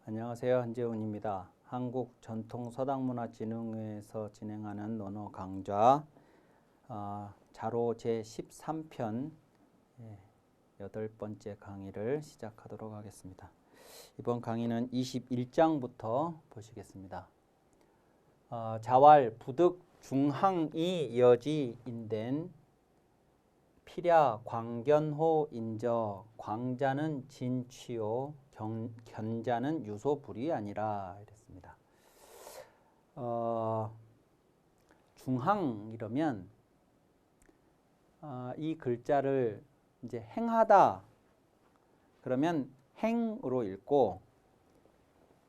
안녕하세요. 한재훈입니다. 한국전통서당문화진흥회에서 진행하는 논어 강좌 자로 제13편 8번째 강의를 시작하도록 하겠습니다. 이번 강의는 21장부터 보시겠습니다. 자왈, 부득, 중항이 여지인된 피랴, 광견호, 인저, 광자는 진취요, 견자는 유소불이 아니라 이랬습니다. 중항 이러면 이 글자를 이제 행하다 그러면 행으로 읽고,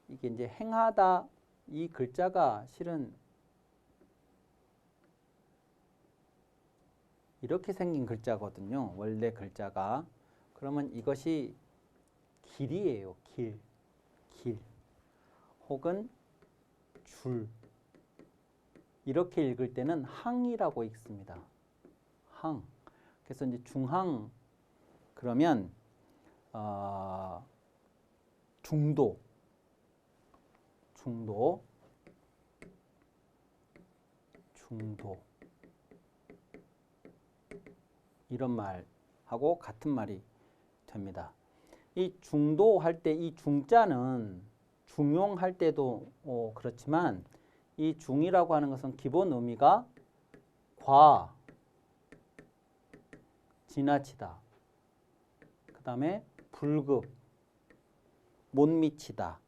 이게 이제 행하다 이 글자가 실은 이렇게 생긴 글자거든요. 원래 글자가. 그러면 이것이 길이에요. 길. 혹은 줄. 이렇게 읽을 때는 항이라고 읽습니다. 항. 그래서 이제 중항 그러면 중도 이런 말하고 같은 말이 됩니다. 이 중도 할 때 이 중자는 중용할 때도 그렇지만 이 중이라고 하는 것은 기본 의미가 과, 지나치다, 그 다음에 불급, 못 미치다,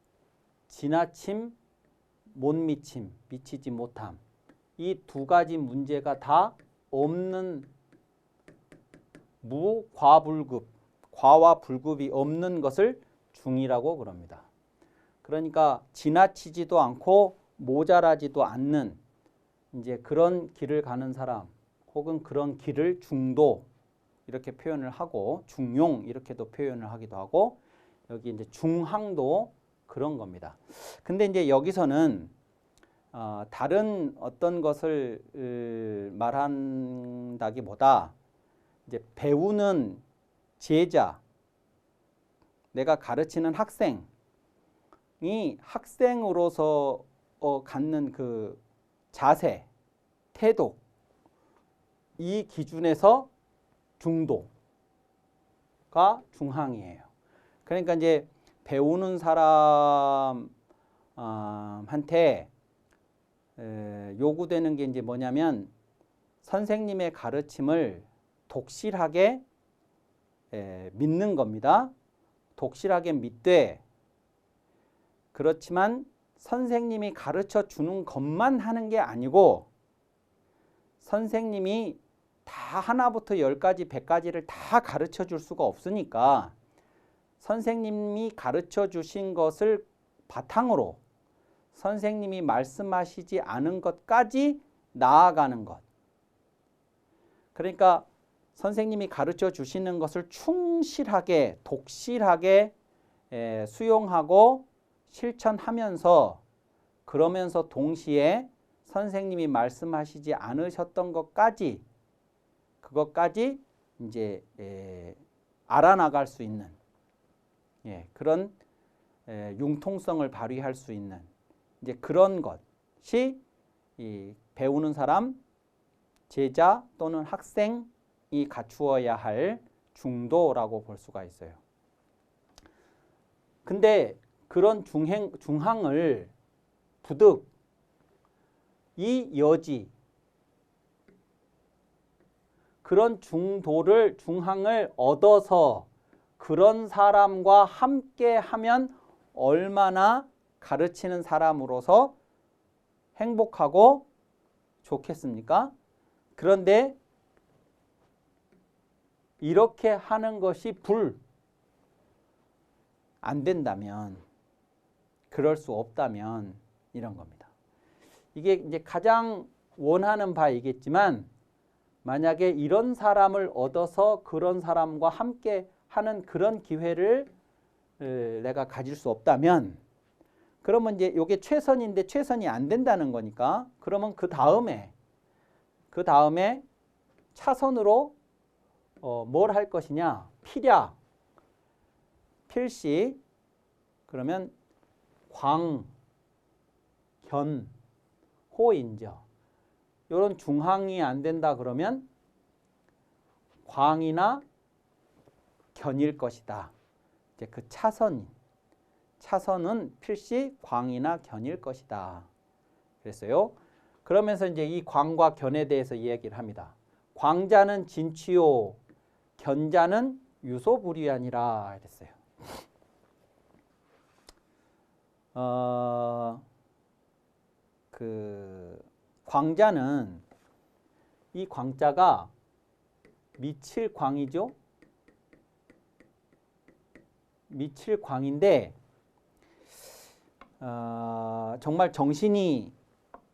지나침, 못 미침, 미치지 못함, 이 두 가지 문제가 다 없는 무과불급, 과와 불급이 없는 것을 중이라고 그럽니다. 그러니까 지나치지도 않고 모자라지도 않는 이제 그런 길을 가는 사람, 혹은 그런 길을 중도 이렇게 표현을 하고, 중용 이렇게도 표현을 하기도 하고, 여기 이제 중항도 그런 겁니다. 근데 이제 여기서는 다른 어떤 것을 말한다기보다 이제 배우는 제자, 내가 가르치는 학생이 학생으로서 갖는 그 자세, 태도, 이 기준에서 중도가 중항이에요. 그러니까 이제 배우는 사람한테 요구되는 게 이제 뭐냐면, 선생님의 가르침을 독실하게 믿는 겁니다. 독실하게 믿되, 그렇지만 선생님이 가르쳐 주는 것만 하는 게 아니고, 선생님이 다 하나부터 10가지, 100가지를 다 가르쳐 줄 수가 없으니까 선생님이 가르쳐 주신 것을 바탕으로 선생님이 말씀하시지 않은 것까지 나아가는 것. 그러니까 선생님이 가르쳐 주시는 것을 충실하게, 독실하게 수용하고 실천하면서, 그러면서 동시에 선생님이 말씀하시지 않으셨던 것까지, 그것까지 이제 알아나갈 수 있는 그런 융통성을 발휘할 수 있는 이제 그런 것이 이 배우는 사람, 제자 또는 학생이 갖추어야 할 중도라고 볼 수가 있어요. 근데 그런 중항을 부득 이 여지, 그런 중항을 얻어서 그런 사람과 함께 하면 얼마나 가르치는 사람으로서 행복하고 좋겠습니까? 그런데 이렇게 하는 것이 안 된다면, 그럴 수 없다면 이런 겁니다. 이게 이제 가장 원하는 바이겠지만, 만약에 이런 사람을 얻어서 그런 사람과 함께 하는 그런 기회를 내가 가질 수 없다면, 그러면 이제 이게 최선인데 최선이 안 된다는 거니까, 그러면 그 다음에 차선으로 뭘 할 것이냐, 필시, 그러면 광, 견, 호인죠. 이런 중항이 안 된다 그러면 광이나 견일 것이다. 이제 그 차선은 필시 광이나 견일 것이다. 그랬어요. 그러면서 이제 이 광과 견에 대해서 이야기를 합니다. 광자는 진취요, 견자는 유소불위하니라 이랬어요. 광자는 이 광자가 미칠 광이죠. 미칠 광인데 정말 정신이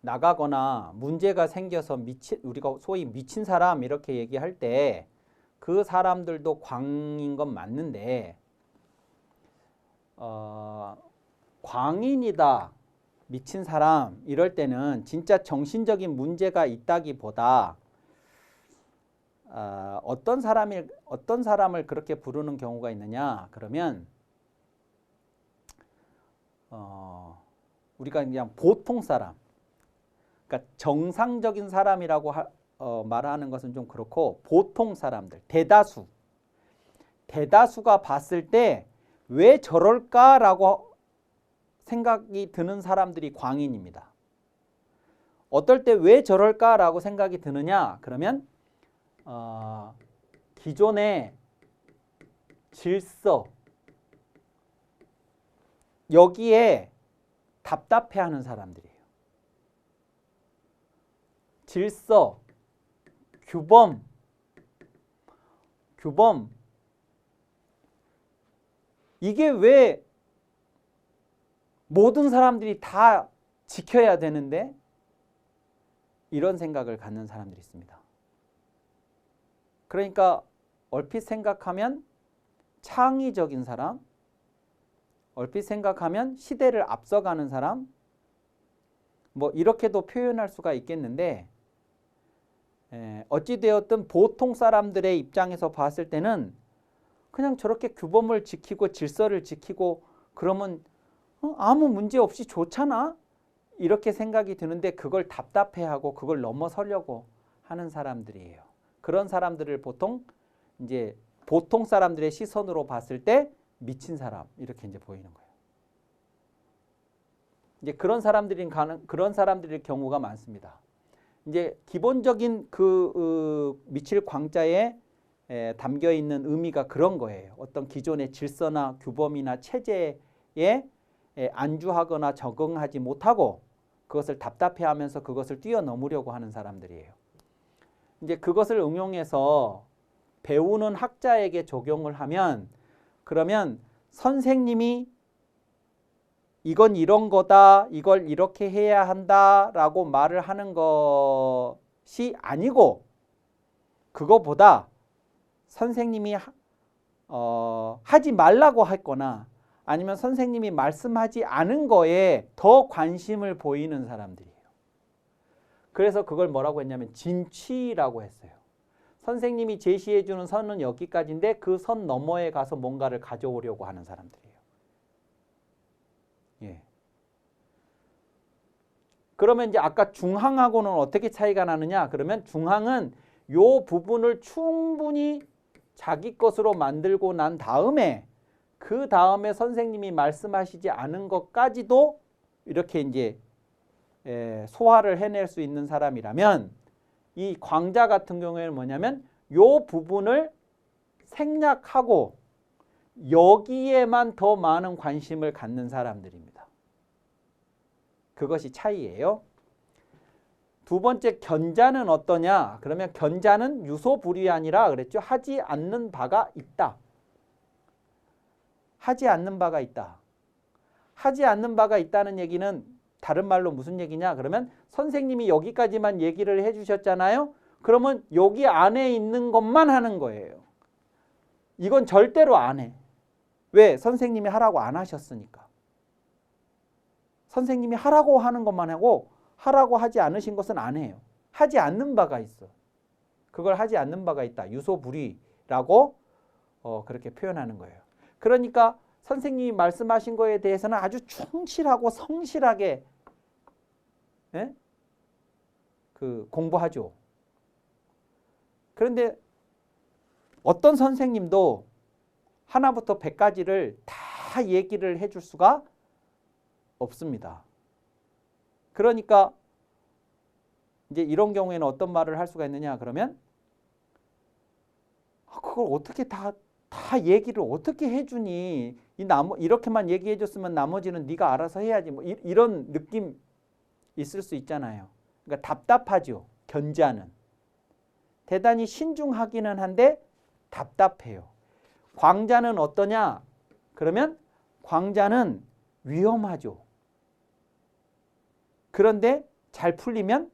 나가거나 문제가 생겨서 우리가 소위 미친 사람 이렇게 얘기할 때 그 사람들도 광인 건 맞는데 광인이다, 미친 사람 이럴 때는 진짜 정신적인 문제가 있다기보다 어떤 사람을 그렇게 부르는 경우가 있느냐 그러면 우리가 그냥 보통 사람, 그러니까 정상적인 사람이라고 말하는 것은 좀 그렇고 보통 사람들, 대다수가 봤을 때 왜 저럴까라고 생각이 드는 사람들이 광인입니다. 어떨 때 왜 저럴까라고 생각이 드느냐 그러면 기존의 질서 여기에 답답해하는 사람들이에요. 질서, 규범 이게 왜 모든 사람들이 다 지켜야 되는데 이런 생각을 갖는 사람들이 있습니다. 그러니까 얼핏 생각하면 창의적인 사람, 얼핏 생각하면 시대를 앞서가는 사람, 뭐 이렇게도 표현할 수가 있겠는데 어찌되었든 보통 사람들의 입장에서 봤을 때는 그냥 저렇게 규범을 지키고 질서를 지키고 그러면 아무 문제 없이 좋잖아 이렇게 생각이 드는데 그걸 답답해하고 그걸 넘어서려고 하는 사람들이에요. 그런 사람들을 보통 사람들의 시선으로 봤을 때 미친 사람 이렇게 이제 보이는 거예요. 이제 그런 사람들일 경우가 많습니다. 이제 기본적인 미칠 광자에 담겨 있는 의미가 그런 거예요. 어떤 기존의 질서나 규범이나 체제에 안주하거나 적응하지 못하고 그것을 답답해하면서 그것을 뛰어넘으려고 하는 사람들이에요. 이제 그것을 응용해서 배우는 학자에게 적용을 하면 그러면 선생님이 이건 이런 거다, 이걸 이렇게 해야 한다라고 말을 하는 것이 아니고 그거보다 선생님이 하지 말라고 했거나 아니면 선생님이 말씀하지 않은 거에 더 관심을 보이는 사람들이에요. 그래서 그걸 뭐라고 했냐면 진취라고 했어요. 선생님이 제시해 주는 선은 여기까지인데 그 선 너머에 가서 뭔가를 가져오려고 하는 사람들이에요. 예. 그러면 이제 아까 중항하고는 어떻게 차이가 나느냐? 그러면 중항은 요 부분을 충분히 자기 것으로 만들고 난 다음에 그 다음에 선생님이 말씀하시지 않은 것까지도 이렇게 이제 소화를 해낼 수 있는 사람이라면 이 광자 같은 경우에는 뭐냐면 요 부분을 생략하고 여기에만 더 많은 관심을 갖는 사람들입니다. 그것이 차이예요. 두 번째 견자는 어떠냐? 그러면 견자는 유소불위하니라 그랬죠. 하지 않는 바가 있다. 하지 않는 바가 있다. 하지 않는 바가 있다는 얘기는 다른 말로 무슨 얘기냐? 그러면 선생님이 여기까지만 얘기를 해주셨잖아요. 그러면 여기 안에 있는 것만 하는 거예요. 이건 절대로 안 해. 왜? 선생님이 하라고 안 하셨으니까. 선생님이 하라고 하는 것만 하고 하라고 하지 않으신 것은 안 해요. 하지 않는 바가 있어. 그걸 하지 않는 바가 있다. 유소불위라고 그렇게 표현하는 거예요. 그러니까 선생님이 말씀하신 거에 대해서는 아주 충실하고 성실하게 예? 그 공부하죠. 그런데 어떤 선생님도 하나부터 100까지를 다 얘기를 해줄 수가 없습니다. 그러니까 이제 이런 경우에는 어떤 말을 할 수가 있느냐 그러면 그걸 어떻게 다 얘기를 어떻게 해주니 이렇게만 얘기해 줬으면 나머지는 네가 알아서 해야지 뭐 이런 느낌 있을 수 있잖아요. 그러니까 답답하죠. 견자는 대단히 신중하기는 한데 답답해요. 광자는 어떠냐 그러면 광자는 위험하죠. 그런데 잘 풀리면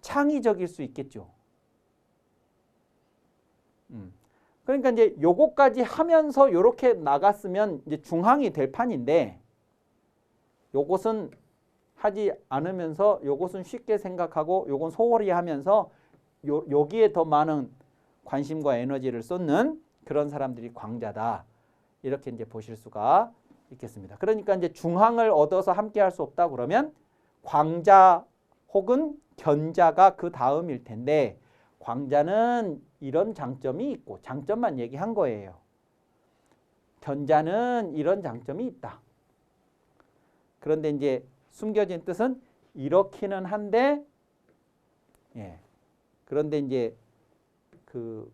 창의적일 수 있겠죠. 그러니까 이제 요거까지 하면서 요렇게 나갔으면 이제 중항이 될 판인데 요것은 하지 않으면서 요것은 쉽게 생각하고 요건 소홀히 하면서 여기에 더 많은 관심과 에너지를 쏟는 그런 사람들이 광자다. 이렇게 이제 보실 수가 있겠습니다. 그러니까 이제 중항을 얻어서 함께 할 수 없다 그러면 광자 혹은 견자가 그 다음일 텐데 광자는 이런 장점이 있고 장점만 얘기한 거예요. 견자는 이런 장점이 있다. 그런데 이제 숨겨진 뜻은 이렇기는 한데 예. 그런데 이제 그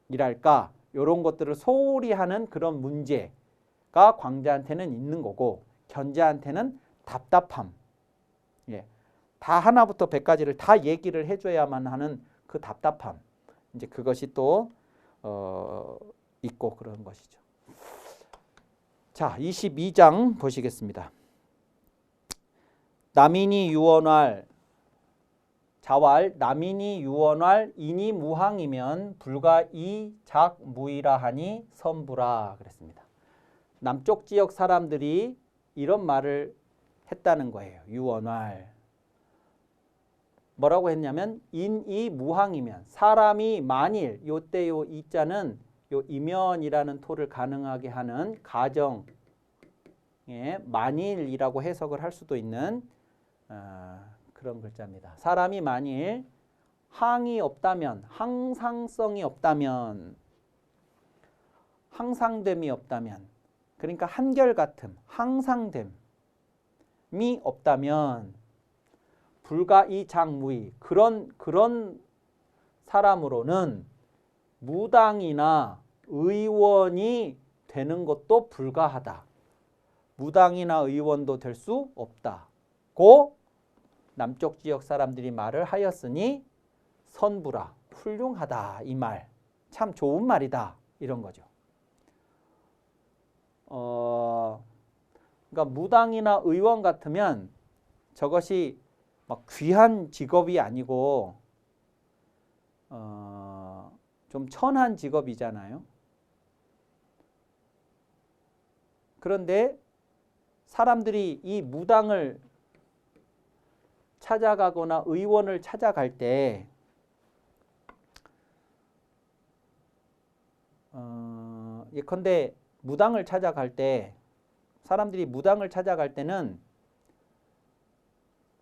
기본이랄까 이런 것들을 소홀히 하는 그런 문제가 광자한테는 있는 거고 견자한테는 답답함. 예. 다 하나부터 100까지를 다 얘기를 해줘야만 하는 그 답답함. 이제 그것이 또 있고 그런 것이죠. 자, 22장 보시겠습니다. 남인이 유언할 자왈 남인이 유언할 인이 무항이면 불가 이작무이라 하니 선부라 그랬습니다. 남쪽 지역 사람들이 이런 말을 했다는 거예요. 유언할 뭐라고 했냐면 인이 무항이면 사람이 만일 요때 요 이자는 요 이면이라는 토를 가능하게 하는 가정에 만일이라고 해석을 할 수도 있는 그런 글자입니다. 사람이 만일 항이 없다면 항상성이 없다면 항상됨이 없다면 그러니까 한결같음 항상됨이 없다면 불가이작무이 그런 사람으로는 무당이나 의원이 되는 것도 불가하다. 무당이나 의원도 될 수 없다고 남쪽 지역 사람들이 말을 하였으니 선부라 훌륭하다 이 말 참 좋은 말이다 이런 거죠. 그러니까 무당이나 의원 같으면 저것이 막 귀한 직업이 아니고 좀 천한 직업이잖아요. 그런데 사람들이 이 무당을 찾아가거나 의원을 찾아갈 때 예컨대 무당을 찾아갈 때 사람들이 무당을 찾아갈 때는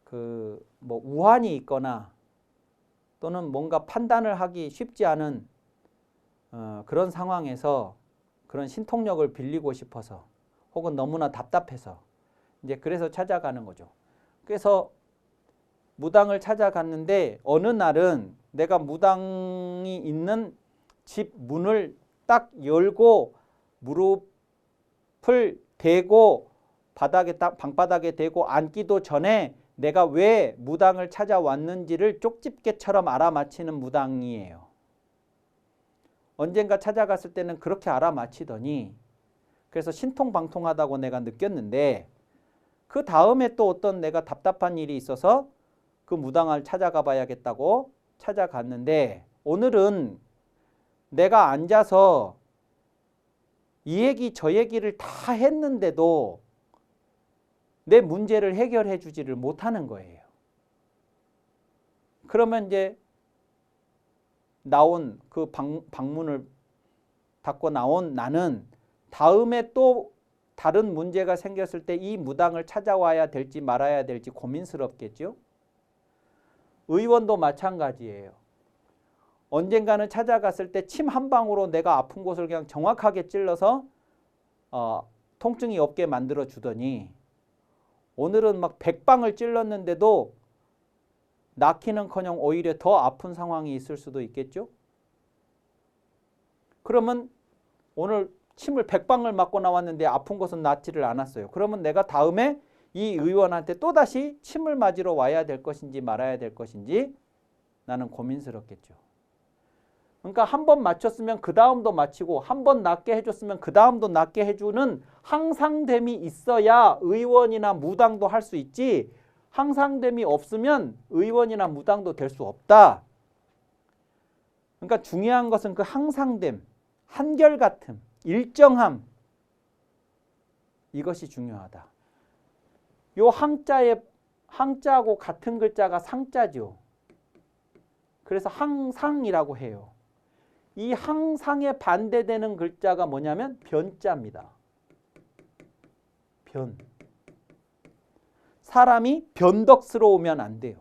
그 뭐 우환이 있거나 또는 뭔가 판단을 하기 쉽지 않은 그런 상황에서 그런 신통력을 빌리고 싶어서 혹은 너무나 답답해서 이제 그래서 찾아가는 거죠. 그래서 무당을 찾아갔는데 어느 날은 내가 무당이 있는 집 문을 딱 열고 무릎을 대고 방바닥에 대고 앉기도 전에 내가 왜 무당을 찾아왔는지를 쪽집게처럼 알아맞히는 무당이에요. 언젠가 찾아갔을 때는 그렇게 알아맞히더니 그래서 신통방통하다고 내가 느꼈는데 그 다음에 또 어떤 내가 답답한 일이 있어서 그 무당을 찾아가 봐야겠다고 찾아갔는데 오늘은 내가 앉아서 이 얘기 저 얘기를 다 했는데도 내 문제를 해결해 주지를 못하는 거예요. 그러면 이제 나온 그 방문을 닫고 나온 나는 다음에 또 다른 문제가 생겼을 때 이 무당을 찾아와야 될지 말아야 될지 고민스럽겠죠. 의원도 마찬가지예요. 언젠가는 찾아갔을 때 침 한 방으로 내가 아픈 곳을 그냥 정확하게 찔러서 통증이 없게 만들어 주더니 오늘은 막 100방을 찔렀는데도 낫기는커녕 오히려 더 아픈 상황이 있을 수도 있겠죠. 그러면 오늘 침을 100방을 맞고 나왔는데 아픈 곳은 낫지를 않았어요. 그러면 내가 다음에 이 의원한테 또다시 침을 맞으러 와야 될 것인지 말아야 될 것인지 나는 고민스럽겠죠. 그러니까 한 번 맞췄으면 그 다음도 맞히고 한 번 낫게 해줬으면 그 다음도 낫게 해주는 항상됨이 있어야 의원이나 무당도 할 수 있지, 항상됨이 없으면 의원이나 무당도 될 수 없다. 그러니까 중요한 것은 그 항상됨, 한결같음, 일정함, 이것이 중요하다. 요 항자하고 같은 글자가 상자죠. 그래서 항상이라고 해요. 이 항상에 반대되는 글자가 뭐냐면 변자입니다. 변. 사람이 변덕스러우면 안 돼요.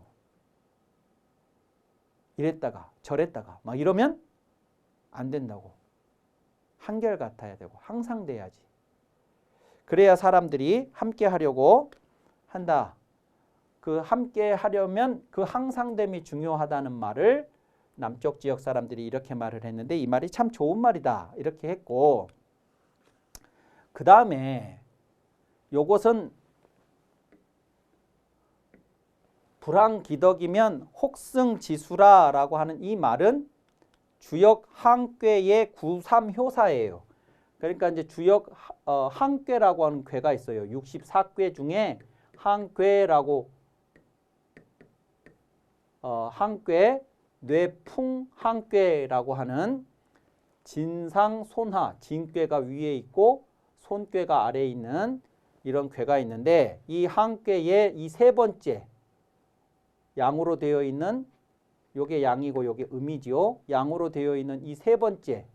이랬다가 저랬다가 막 이러면 안 된다고. 한결같아야 되고 항상 돼야지. 그래야 사람들이 함께 하려고 한다. 그 함께 하려면 그 항상됨이 중요하다는 말을 남쪽 지역 사람들이 이렇게 말을 했는데 이 말이 참 좋은 말이다. 이렇게 했고, 그 다음에 요것은 불황기덕이면 혹승지수라라고 하는 이 말은 주역 항괴의 구삼효사예요. 그러니까 이제 주역 항괴라고 하는 괴가 있어요. 64괴 중에 항괴라고 항괴, 뇌풍 항괴라고 하는 진상손하, 진괴가 위에 있고 손괴가 아래에 있는 이런 괴가 있는데, 이 항괴의 이 세 번째 양으로 되어 있는, 요게 양이고 요게 음이지요. 양으로 되어 있는 이 세 번째,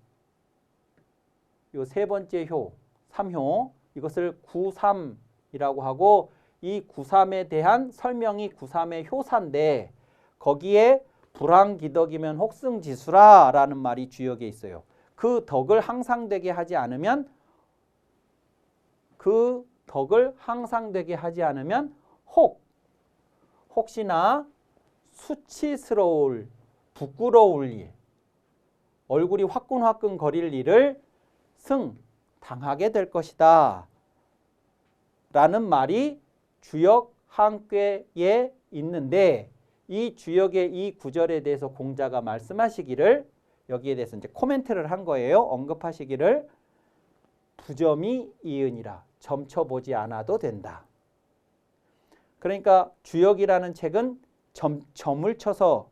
요 세 번째 효, 3효, 이것을 구삼이라고 하고, 이 구삼에 대한 설명이 구삼의 효사인데 거기에 불황기덕이면 혹승지수라라는 말이 주역에 있어요. 그 덕을 항상되게 하지 않으면 혹시나 수치스러울, 부끄러울 일, 얼굴이 화끈화끈 거릴 일을 당하게 될 것이다 라는 말이 주역 항괴에 있는데, 이 주역의 이 구절에 대해서 공자가 말씀하시기를, 여기에 대해서 이제 코멘트를 한 거예요. 언급하시기를 부점이 이으니라, 점쳐보지 않아도 된다. 그러니까 주역이라는 책은 점을 쳐서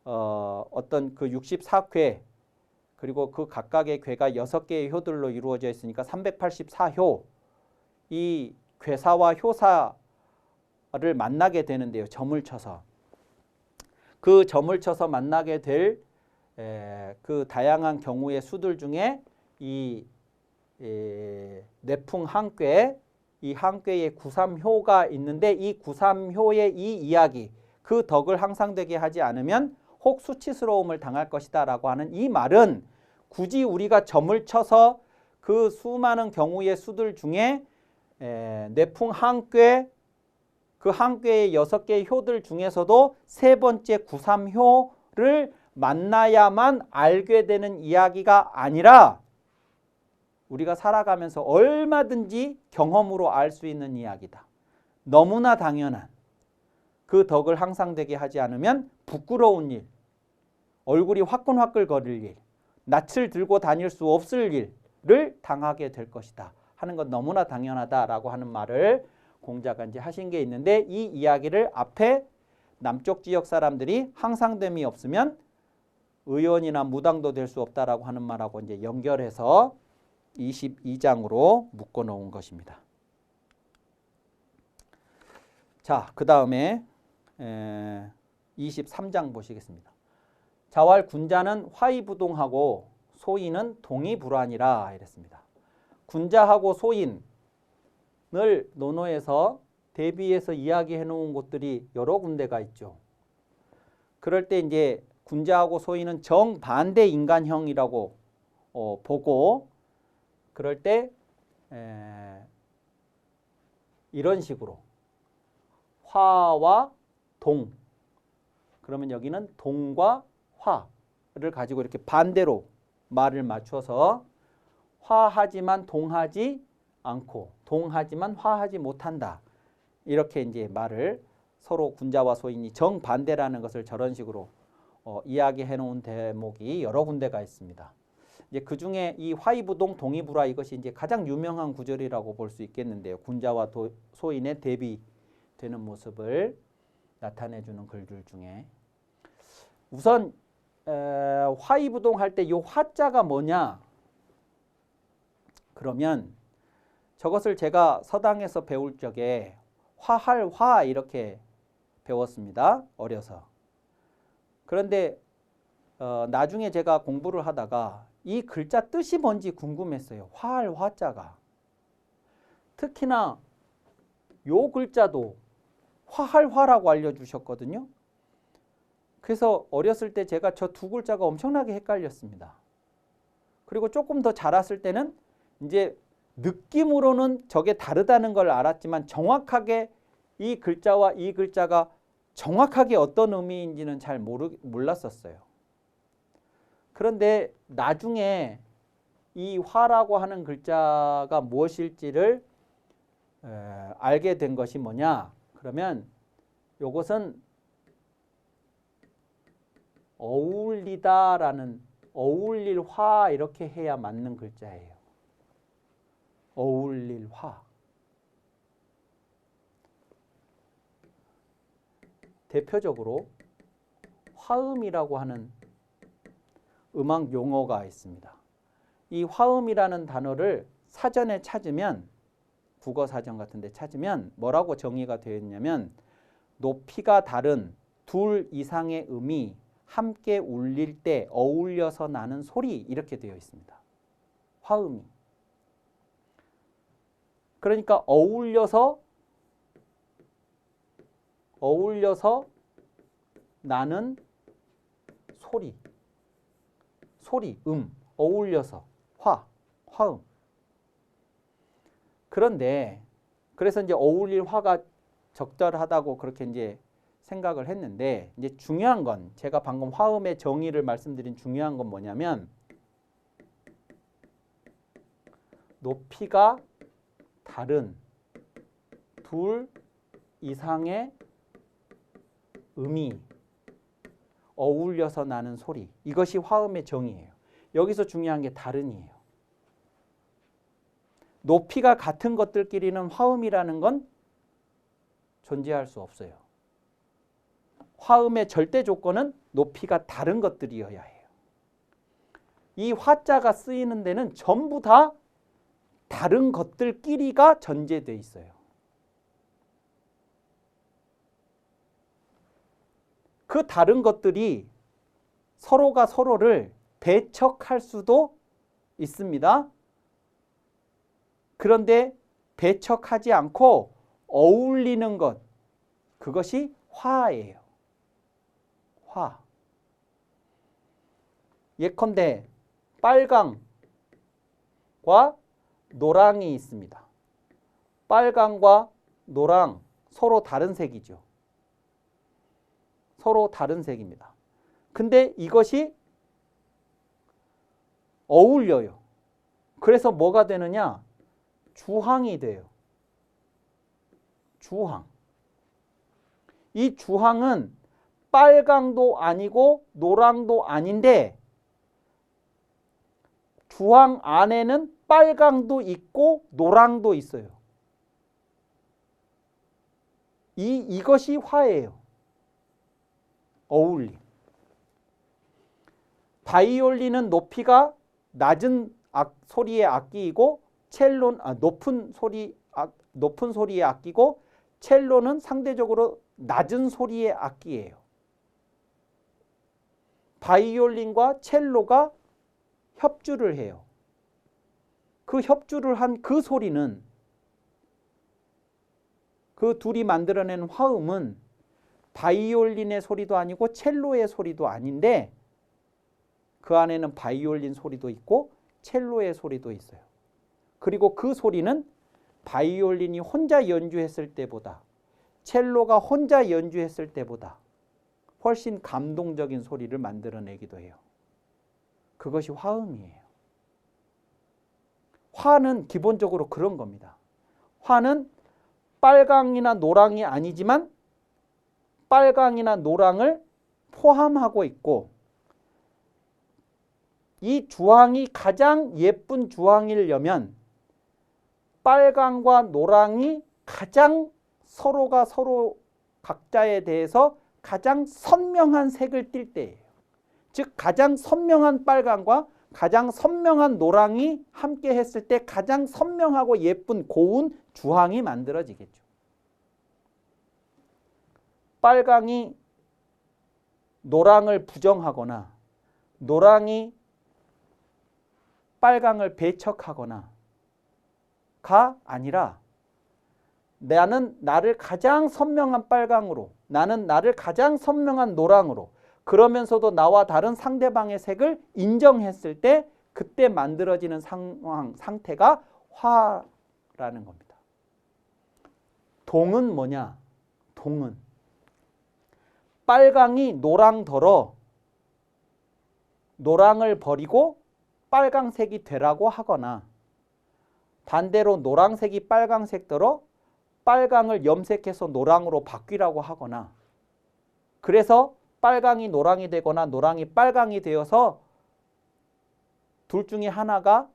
어떤 그 64쾌 그리고 그 각각의 쾌가 6개의 효들로 이루어져 있으니까 384효, 이 쾌사와 효사를 만나게 되는데요. 점을 쳐서. 그 점을 쳐서 만나게 될 그 다양한 경우의 수들 중에 이 뇌풍 항괴, 이 항괴의 구삼효가 있는데, 이 구삼효의 이 이야기, 그 덕을 항상되게 하지 않으면 혹 수치스러움을 당할 것이다 라고 하는 이 말은, 굳이 우리가 점을 쳐서 그 수많은 경우의 수들 중에 뇌풍 항괴, 그 항괴의 6개의 효들 중에서도 세 번째 구삼효를 만나야만 알게 되는 이야기가 아니라 우리가 살아가면서 얼마든지 경험으로 알 수 있는 이야기다. 너무나 당연한, 그 덕을 항상되게 하지 않으면 부끄러운 일, 얼굴이 화끈화끈 거릴 일, 낯을 들고 다닐 수 없을 일을 당하게 될 것이다 하는 건 너무나 당연하다라고 하는 말을 공자가 이제 하신 게 있는데, 이 이야기를 앞에 남쪽 지역 사람들이 항상됨이 없으면 의원이나 무당도 될 수 없다라고 하는 말하고 이제 연결해서 22장으로 묶어 놓은 것입니다. 자, 그 다음에 23장 보시겠습니다. 자왈 군자는 화이부동하고 소인은 동의불환이라 이랬습니다. 군자하고 소인을 논어에서 대비해서 이야기해 놓은 곳들이 여러 군데가 있죠. 그럴 때 이제 군자하고 소인은 정반대 인간형이라고 보고, 그럴 때 이런 식으로 화와 동, 그러면 여기는 동과 화를 가지고 이렇게 반대로 말을 맞춰서 화하지만 동하지 않고 동하지만 화하지 못한다. 이렇게 이제 말을 서로 군자와 소인이 정반대라는 것을 저런 식으로 이야기해 놓은 대목이 여러 군데가 있습니다. 이제 그 중에 이 화이부동 동의불화 이것이 이제 가장 유명한 구절이라고 볼 수 있겠는데요. 군자와 소인의 대비되는 모습을 나타내주는 글들 중에 우선 화이부동 할 때 이 화자가 뭐냐? 그러면 저것을 제가 서당에서 배울 적에 화할 화 이렇게 배웠습니다. 어려서. 그런데 나중에 제가 공부를 하다가 이 글자 뜻이 뭔지 궁금했어요. 화할 화자가. 특히나 요 글자도 화할 화라고 알려주셨거든요. 그래서 어렸을 때 제가 저 두 글자가 엄청나게 헷갈렸습니다. 그리고 조금 더 자랐을 때는 이제 느낌으로는 저게 다르다는 걸 알았지만 정확하게 이 글자와 이 글자가 정확하게 어떤 의미인지는 잘 몰랐었어요. 그런데 나중에 이 화라고 하는 글자가 무엇일지를 알게 된 것이 뭐냐? 그러면 이것은 어울리다라는 어울릴 화 이렇게 해야 맞는 글자예요. 어울릴 화. 대표적으로 화음이라고 하는 음악 용어가 있습니다. 이 화음이라는 단어를 사전에 찾으면 국어사전 같은 데 찾으면 뭐라고 정의가 되어 있냐면 높이가 다른 둘 이상의 음이 함께 울릴 때 어울려서 나는 소리 이렇게 되어 있습니다. 화음이. 그러니까 어울려서 나는 소리, 어울려서 화음. 그런데 그래서 이제 어울릴 화가 적절하다고 그렇게 이제 생각을 했는데 이제 중요한 건 제가 방금 화음의 정의를 말씀드린 중요한 건 뭐냐면 높이가 다른 둘 이상의 음이 어울려서 나는 소리. 이것이 화음의 정의예요. 여기서 중요한 게 다른이에요. 높이가 같은 것들끼리는 화음이라는 건 존재할 수 없어요. 화음의 절대 조건은 높이가 다른 것들이어야 해요. 이 화자가 쓰이는 데는 전부 다 다른 것들끼리가 전제되어 있어요. 그 다른 것들이 서로가 서로를 배척할 수도 있습니다. 그런데 배척하지 않고 어울리는 것, 그것이 화예요. 화. 예컨대 빨강과 노랑이 있습니다. 빨강과 노랑 서로 다른 색이죠. 서로 다른 색입니다. 근데 이것이 어울려요. 그래서 뭐가 되느냐? 주황이 돼요. 주황. 이 주황은 빨강도 아니고 노랑도 아닌데 주황 안에는 빨강도 있고 노랑도 있어요. 이것이 화예요. 어울림. 바이올린은 높이가 낮은 소리의 악기이고 높은 소리의 악기고 첼로는 상대적으로 낮은 소리의 악기예요. 바이올린과 첼로가 협주를 해요. 그 협주를 한 그 소리는, 그 둘이 만들어낸 화음은 바이올린의 소리도 아니고 첼로의 소리도 아닌데 그 안에는 바이올린 소리도 있고 첼로의 소리도 있어요. 그리고 그 소리는 바이올린이 혼자 연주했을 때보다, 첼로가 혼자 연주했을 때보다 훨씬 감동적인 소리를 만들어내기도 해요. 그것이 화음이에요. 화는 기본적으로 그런 겁니다. 화는 빨강이나 노랑이 아니지만 빨강이나 노랑을 포함하고 있고, 이 주황이 가장 예쁜 주황이려면 빨강과 노랑이 가장 서로가 서로 각자에 대해서 가장 선명한 색을 띨 때예요. 즉 가장 선명한 빨강과 가장 선명한 노랑이 함께 했을 때 가장 선명하고 예쁜 고운 주황이 만들어지겠죠. 빨강이 노랑을 부정하거나 노랑이 빨강을 배척하거나가 아니라 나는 나를 가장 선명한 빨강으로, 나는 나를 가장 선명한 노랑으로, 그러면서도 나와 다른 상대방의 색을 인정했을 때 그때 만들어지는 상태가 화라는 겁니다. 동은 뭐냐? 동은 빨강이 노랑더러 노랑을 버리고 빨강색이 되라고 하거나, 반대로 노랑색이 빨강색더러 빨강을 염색해서 노랑으로 바뀌라고 하거나, 그래서 빨강이 노랑이 되거나 노랑이 빨강이 되어서 둘 중에 하나가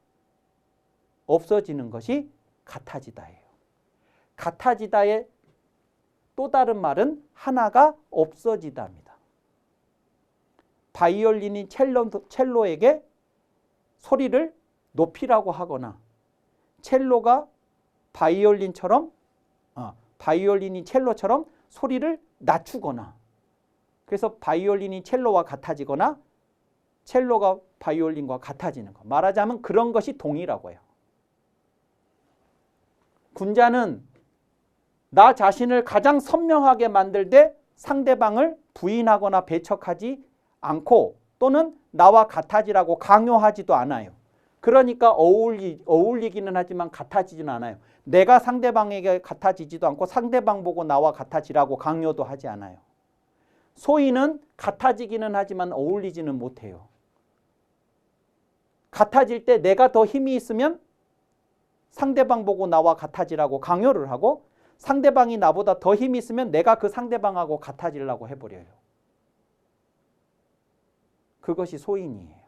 없어지는 것이 같아지다예요. 같아지다의 또 다른 말은 하나가 없어지다입니다. 바이올린이 첼로에게 소리를 높이라고 하거나 첼로가 바이올린이 첼로처럼 소리를 낮추거나, 그래서 바이올린이 첼로와 같아지거나 첼로가 바이올린과 같아지는 것. 말하자면 그런 것이 동이라고 해요. 군자는 나 자신을 가장 선명하게 만들 때 상대방을 부인하거나 배척하지 않고 또는 나와 같아지라고 강요하지도 않아요. 그러니까 어울리기는 하지만 같아지지는 않아요. 내가 상대방에게 같아지지도 않고 상대방 보고 나와 같아지라고 강요도 하지 않아요. 소인은 같아지기는 하지만 어울리지는 못해요. 같아질 때 내가 더 힘이 있으면 상대방 보고 나와 같아지라고 강요를 하고, 상대방이 나보다 더 힘이 있으면 내가 그 상대방하고 같아지려고 해버려요. 그것이 소인이에요.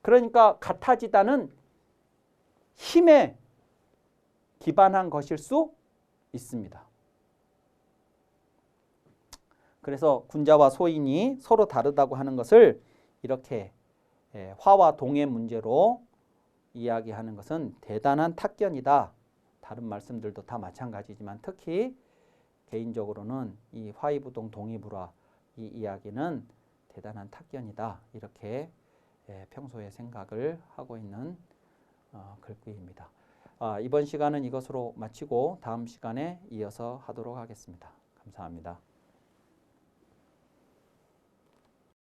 그러니까 같아지다는 힘에 기반한 것일 수 있습니다. 그래서 군자와 소인이 서로 다르다고 하는 것을 이렇게 화와 동의 문제로 이야기하는 것은 대단한 탁견이다. 다른 말씀들도 다 마찬가지지만 특히 개인적으로는 이 화이부동 동이불화 이 이야기는 대단한 탁견이다. 이렇게 평소에 생각을 하고 있는 글귀입니다. 이번 시간은 이것으로 마치고 다음 시간에 이어서 하도록 하겠습니다. 감사합니다.